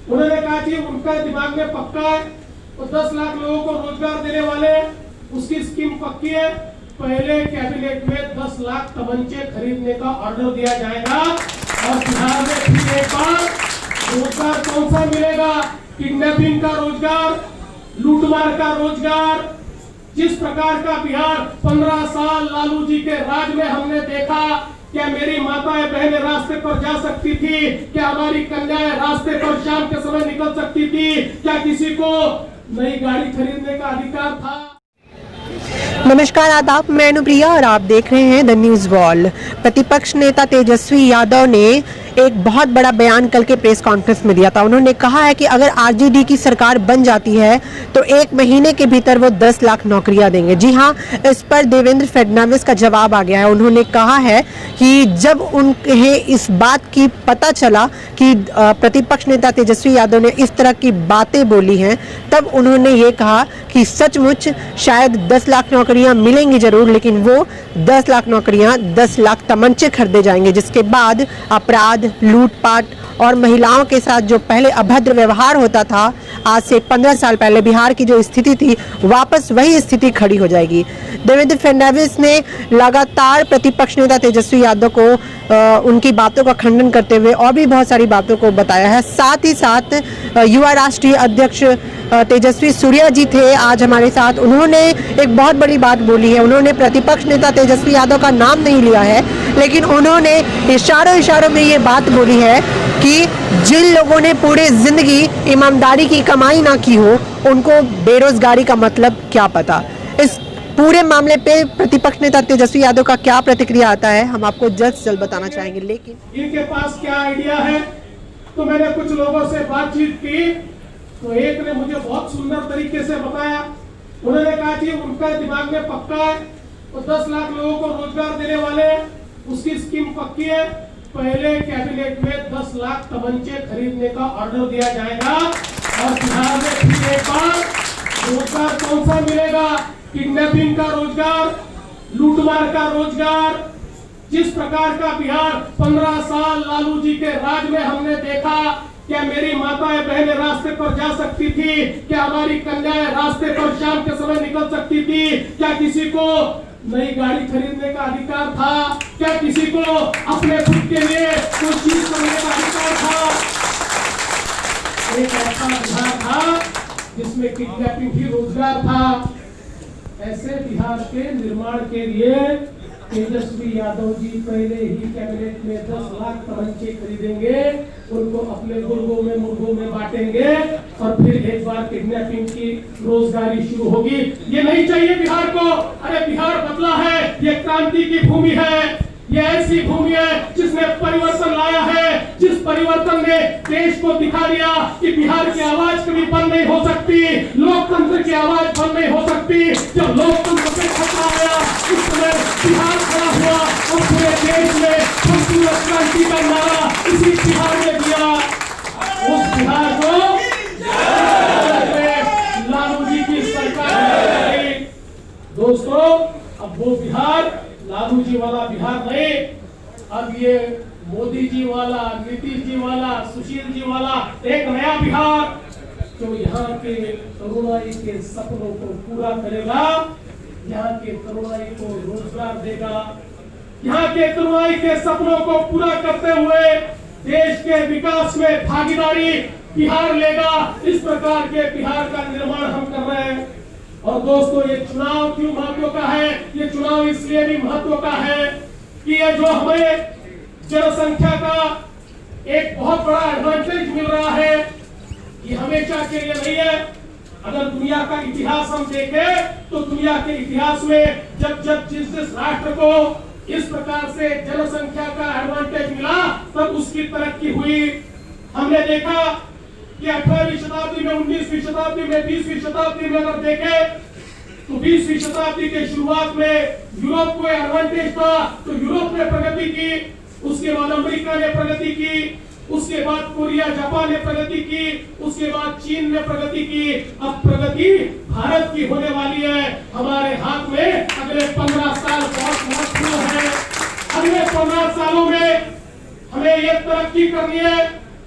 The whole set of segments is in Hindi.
उन्होंने कहा कि उनका दिमाग में पक्का है तो 10 लाख लोगों को रोजगार देने वाले हैं, उसकी स्कीम पक्की है। पहले कैबिनेट में 10 लाख तमंचे खरीदने का ऑर्डर दिया जाएगा और बिहार में फिर एक बार रोजगार कौन सा मिलेगा? किडनैपिंग का रोजगार, लूटमार का रोजगार। जिस प्रकार का बिहार 15 साल लालू जी के राज में हमने देखा, क्या मेरी माताएं बहनें रास्ते पर जा सकती थी? क्या हमारी कन्याएं रास्ते पर शाम के समय निकल सकती थी? क्या किसी को नई गाड़ी खरीदने का अधिकार था? नमस्कार, आदाब, मैं अनुप्रिया और आप देख रहे हैं द न्यूज वॉल। प्रतिपक्ष नेता तेजस्वी यादव ने एक बहुत बड़ा बयान कल के प्रेस कॉन्फ्रेंस में दिया था। उन्होंने कहा है कि अगर आरजेडी की सरकार बन जाती है तो 1 महीने के भीतर वो 10 लाख नौकरियां देंगे। जी हां, इस पर देवेंद्र फडणवीस का जवाब आ गया है। उन्होंने कहा है कि जब उन्हें इस बात की पता चला कि प्रतिपक्ष नेता तेजस्वी यादव ने इस तरह की बातें बोली हैं, तब उन्होंने ये कहा कि सचमुच शायद 10 लाख नौकरियां मिलेंगी जरूर, लेकिन वो 10 लाख नौकरियां 10 लाख तमंचे खरीदे जाएंगे, जिसके बाद अपराध, लूटपाट और महिलाओं के साथ जो पहले अभद्र व्यवहार होता था, आज से 15 साल पहले बिहार की जो स्थिति थी, वापस वही स्थिति खड़ी हो जाएगी। देवेंद्र फडणवीस ने लगातार प्रतिपक्ष नेता तेजस्वी यादव को उनकी बातों का खंडन करते हुए और भी बहुत सारी बातों को बताया है। साथ ही साथ युवा राष्ट्रीय अध्यक्ष तेजस्वी सूर्या जी थे आज हमारे साथ। उन्होंने एक बहुत बड़ी बात बोली है। उन्होंने प्रतिपक्ष नेता तेजस्वी यादव का नाम नहीं लिया है, लेकिन उन्होंने इशारों में ये बात बोली है कि जिन लोगों ने पूरी जिंदगी ईमानदारी की कमाई ना की हो, उनको बेरोजगारी का मतलब क्या पता। इस पूरे मामले पे प्रतिपक्ष नेता तेजस्वी यादव का क्या प्रतिक्रिया आता है, हम आपको जल्द से जल्द बताना चाहेंगे। लेकिन इनके पास क्या आइडिया है? तो मैंने कुछ लोगों से बातचीत की तो एक ने मुझे बहुत सुंदर तरीके से बताया। उन्होंने कहा कि उनका दिमाग में पक्का है तो 10 लाख लोगों को रोजगार देने वाले हैं, उसकी स्कीम पक्की है। पहले कैबिनेट में 10 लाख तमंचे खरीदने का ऑर्डर दिया जाएगा और बिहार में फिर एक बार रोजगार कौन सा मिलेगा? किडनैपिंग का रोजगार, लूटमार का रोजगार। जिस प्रकार का बिहार 15 साल लालू जी के राज में हमने देखा, क्या मेरी माताएं बहनें रास्ते पर जा सकती थी? क्या हमारी कन्याएं रास्ते पर शाम के समय निकल सकती थी? क्या किसी को नई गाड़ी खरीदने का अधिकार था? क्या किसी को अपने खुद के लिए कोई चीज करने का अधिकार था? एक ऐसा बिहार था जिसमें किडनैपिंग भी रोजगार था। ऐसे बिहार के निर्माण के लिए तेजस्वी यादव जी पहले ही कैबिनेट में 10 लाख तमंचे खरीदेंगे, उनको अपने मुर्गों में बांटेंगे और फिर एक बार किडनैपिंग की रोजगारी शुरू होगी। ये नहीं चाहिए बिहार को। अरे बिहार बदला है, ये क्रांति की भूमि है, ये ऐसी भूमि है जिसने परिवर्तन लाया है, जिस परिवर्तन ने देश को दिखा दिया कि बिहार की आवाज कभी बंद नहीं हो सकती, लोकतंत्र की आवाज बंद नहीं हो सकती। जब लोकतंत्र पे खतरा आया, उस समय बिहार खड़ा हुआ और पूरे देश में खूबसूरत क्रांति का नारा इसी बिहार ने दिया। उस बिहार को लालू जी की सरकार। दोस्तों, अब वो बिहार लालू जी वाला बिहार नहीं, अब ये मोदी जी वाला, नीतीश जी वाला, सुशील जी वाला एक नया बिहार जो यहाँ के तरुणाई के सपनों को पूरा करेगा, यहाँ के तरुणाई को रोजगार देगा, यहाँ के तरुणाई के सपनों को पूरा करते हुए देश के विकास में भागीदारी बिहार लेगा। इस प्रकार के बिहार का निर्माण हम कर रहे हैं। और दोस्तों, ये चुनाव क्यों महत्व का है? ये चुनाव इसलिए भी महत्व का है कि ये जो हमें जनसंख्या का एक बहुत बड़ा एडवांटेज मिल रहा है, ये हमेशा के लिए नहीं है। अगर दुनिया का इतिहास हम देखें तो दुनिया के इतिहास में जब जिस राष्ट्र को इस प्रकार से जनसंख्या का एडवांटेज मिला, तब उसकी तरक्की हुई। हमने देखा कि 18वीं शताब्दी में, 19वीं शताब्दी में, 20वीं शताब्दी में अगर देखें तो 20वीं शताब्दी के शुरुआत में यूरोप को एडवांटेज था तो यूरोप ने प्रगति की, उसके बाद अमेरिका ने प्रगति की, उसके बाद कोरिया जापान ने प्रगति की, उसके बाद चीन ने प्रगति की। अब प्रगति भारत की होने वाली है। हमारे हाथ में अगले 15 साल बहुत महत्वपूर्ण है। अगले 15 सालों में हमें ये तरक्की करनी है।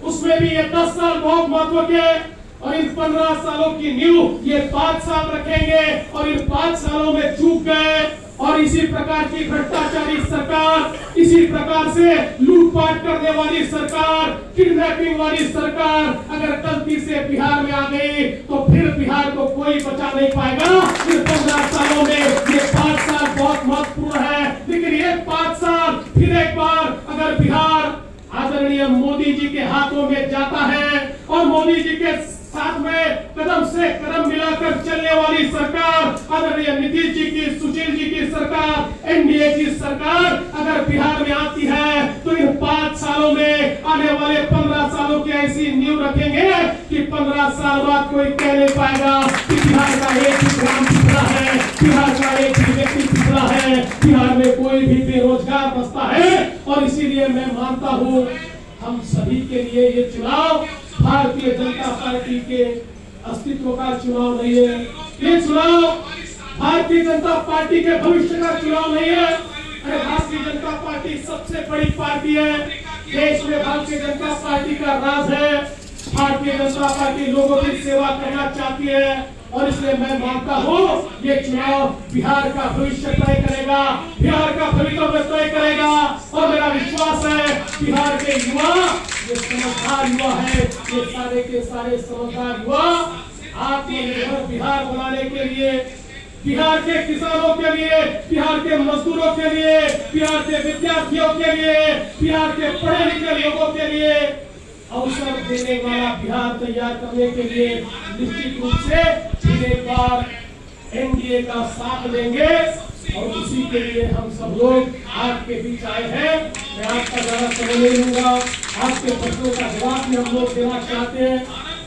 उसमें भी ये 10 साल बहुत महत्व के हैं। और इन 15 सालों की नींव ये 5 साल रखेंगे और इन 5 सालों में चूक गए और इसी प्रकार की भ्रष्टाचारी सरकार, इसी प्रकार से लूटपाट करने वाली सरकार, किडनैपिंग वाली सरकार अगर गलती से बिहार में आ गई तो फिर बिहार को कोई बचा नहीं पाएगा। इन 15 सालों में ये 5 साल बहुत महत्वपूर्ण है, लेकिन ये 5 साल फिर एक बार अगर बिहार आदरणीय मोदी जी के हाथों में जाता है और मोदी जी के साथ में कदम से कदम मिलाकर चलने वाली सरकार, आदरणीय नीतीश जी की, सुशील जी की सरकार, एनडीए की सरकार अगर बिहार में आती है तो इन 5 सालों में आने वाले 15 सालों की ऐसी नींव रखेंगे कि 15 साल बाद कोई कह नहीं पाएगा कि बिहार का एक ही ग्राम पिछड़ा है, बिहार का एक ही व्यक्ति पिछड़ा है, बिहार में कोई भी बेरोजगार बसता है। और इसीलिए मैं मानता हूँ हम सभी के लिए ये चुनाव भारतीय जनता पार्टी के अस्तित्व का चुनाव नहीं है, ये चुनाव भारतीय जनता पार्टी के भविष्य का चुनाव नहीं है। अरे भारतीय जनता पार्टी सबसे बड़ी पार्टी है, देश में भारतीय जनता पार्टी का राज है, भारतीय जनता पार्टी लोगों की सेवा करना चाहती है और इसलिए मैं मानता हूँ ये चुनाव बिहार का भविष्य तय करेगा, बिहार का भविष्य तय करेगा। और मेरा विश्वास है बिहार के युवा ये समझदार युवा है, ये सारे के सारे समझदार युवा आत्मनिर्भर बिहार बनाने के लिए, बिहार के किसानों के लिए, बिहार के मजदूरों के लिए, बिहार के विद्यार्थियों के लिए, बिहार के पढ़े लिखे लोगों के लिए अवसर देने वाला बिहार तैयार करने के लिए निश्चित रूप से फिर एक बार एनडीए का साथ देंगे और उसी के लिए हम सब लोग आपके बीच आए हैं। मैं आपका ज्यादा समय नहीं लूंगा, आपके प्रश्नों का जवाब भी हम लोग देना चाहते हैं।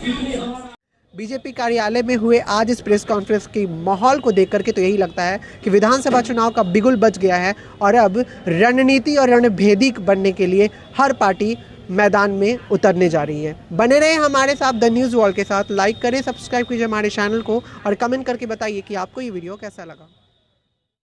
जितनी हमारा बीजेपी कार्यालय में हुए आज इस प्रेस कॉन्फ्रेंस की माहौल को देख करके तो यही लगता है कि विधानसभा चुनाव का बिगुल बज गया है और अब रणनीति और रणभेदी बनने के लिए हर पार्टी मैदान में उतरने जा रही है। बने रहे हमारे साथ द न्यूज़ वर्ल्ड के साथ, लाइक करें, सब्सक्राइब कीजिए हमारे चैनल को और कमेंट करके बताइए कि आपको ये वीडियो कैसा लगा।